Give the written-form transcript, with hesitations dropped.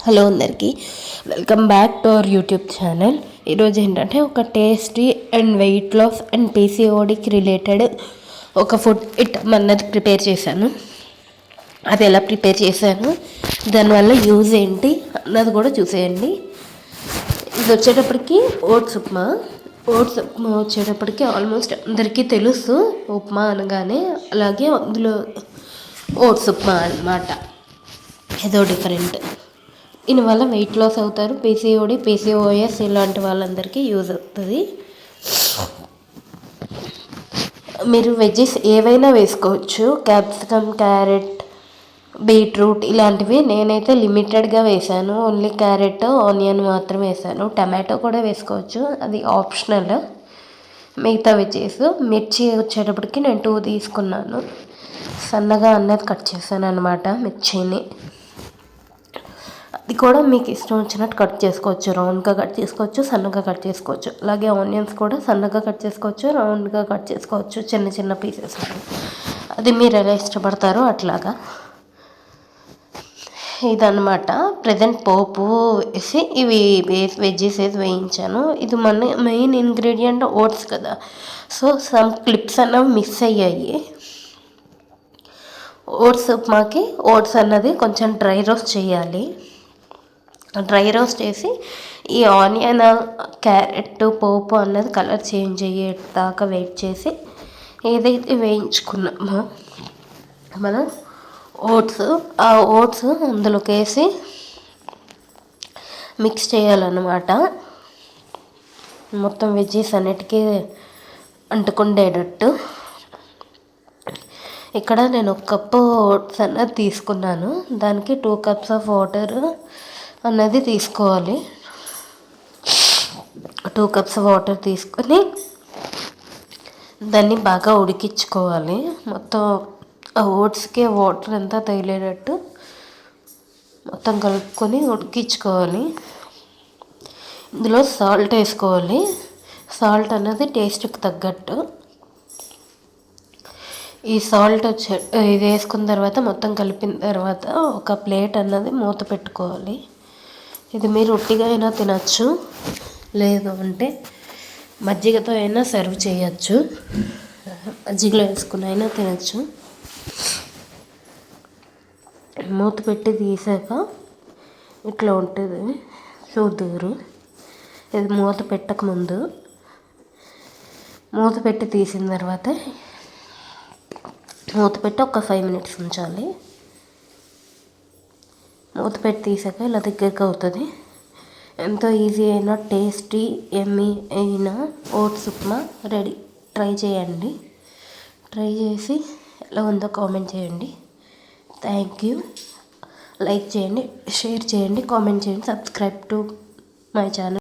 Hello అందరికీ, welcome back to our YouTube channel. ఈరోజు ఏంటంటే ఒక tasty and weight loss and పీసీఓడికి రిలేటెడ్ ఒక ఫుడ్ ఐటమ్ అన్నది ప్రిపేర్ చేశాను. అది ఎలా ప్రిపేర్ చేశాను, దానివల్ల యూజ్ ఏంటి అన్నది కూడా చూసేయండి. ఇది వచ్చేటప్పటికి ఓట్స్ ఉప్మా వచ్చేటప్పటికి ఆల్మోస్ట్ అందరికీ తెలుసు ఉప్మా అనగానే. అలాగే అందులో ఓట్స్ ఉప్మా అన్నమాట, ఏదో డిఫరెంట్. దీనివల్ల వెయిట్ లాస్ అవుతారు. పీసీఓడి, పీసీఓఎస్ ఇలాంటి వాళ్ళందరికీ యూజ్ అవుతుంది. మీరు వెజ్జెస్ ఏవైనా వేసుకోవచ్చు, క్యాప్సికమ్, క్యారెట్, బీట్రూట్ ఇలాంటివి. నేనైతే లిమిటెడ్గా వేసాను, ఓన్లీ క్యారెట్, ఆనియన్ మాత్రం వేసాను. టమాటో కూడా వేసుకోవచ్చు, అది ఆప్షనల్. మిగతా వెజ్జెస్ మిర్చి వచ్చేటప్పటికి నేను 2 తీసుకున్నాను. సన్నగా అన్నది కట్ చేశాను అనమాట మిర్చిని. అది కూడా మీకు ఇష్టం వచ్చినట్టు కట్ చేసుకోవచ్చు. రౌండ్గా కట్ చేసుకోవచ్చు, సన్నగా కట్ చేసుకోవచ్చు. అలాగే ఆనియన్స్ కూడా సన్నగా కట్ చేసుకోవచ్చు, రౌండ్గా కట్ చేసుకోవచ్చు, చిన్న చిన్న పీసెస్. అది మీరు ఎలా ఇష్టపడతారో అట్లాగా. ఇదన్నమాట ప్రజెంట్ పోపు వేసి ఇవి వెజ్జెస్ వేసి వేయించాను. ఇది మన మెయిన్ ఇంగ్రీడియంట్ ఓట్స్ కదా, సో సమ్ క్లిప్స్ అన్నవి మిస్ అయ్యాయి. ఓట్స్ ఉప్మాకి ఓట్స్ అన్నది కొంచెం డ్రై రోస్ట్ చేయాలి. డ్రై రోస్ట్ చేసి ఈ ఆనియన్, క్యారెట్, పోపు అన్నది కలర్ చేంజ్ అయ్యేదాకా వెయిట్ చేసి ఏదైతే వేయించుకున్నామో మనం ఆ ఓట్స్ అందులోకి వేసి మిక్స్ చేయాలన్నమాట. మొత్తం వెజ్జెస్ అన్నిటికీ అంటుకుండేటట్టు. ఇక్కడ నేను 1 కప్పు ఓట్స్ అన్నది తీసుకున్నాను, దానికి 2 కప్స్ ఆఫ్ వాటర్ అన్నది తీసుకోవాలి. 2 కప్స్ వాటర్ తీసుకొని దాన్ని బాగా ఉడికించుకోవాలి. మొత్తం ఆ ఓట్స్కి వాటర్ అంతా తగిలేటట్టు మొత్తం కలుపుకొని ఉడికించుకోవాలి. ఇందులో సాల్ట్ వేసుకోవాలి. సాల్ట్ అన్నది టేస్ట్కి తగ్గట్టు. ఈ సాల్ట్ ఇది వేసుకున్న తర్వాత మొత్తం కలిపిన తర్వాత ఒక ప్లేట్ అన్నది మూత పెట్టుకోవాలి. ఇది మీరు ఉట్టిగా అయినా తినచ్చు, లేదు అంటే మజ్జిగతో అయినా సర్వ్ చేయచ్చు. మజ్జిగలో వేసుకుని అయినా తినచ్చు. మూత పెట్టి తీసాక ఇట్లా ఉంటుంది, చూద్దూరు. ఇది మూత పెట్టకముందు, మూత పెట్టి తీసిన తర్వాత మూత పెట్టి ఒక 5 minutes ఉంచాలి. మూత పెట్టి తీసాక ఇలా దగ్గరికి అవుతుంది. ఎంతో ఈజీ అయినా టేస్టీ ఎమ్మీ అయిన ఓట్స్ ఉప్మా రెడీ. ట్రై చేయండి. ట్రై చేసి ఎలా ఉందో కామెంట్ చేయండి. Thank you. లైక్ చేయండి, షేర్ చేయండి, కామెంట్ చేయండి, సబ్స్క్రైబ్ టు మై ఛానల్.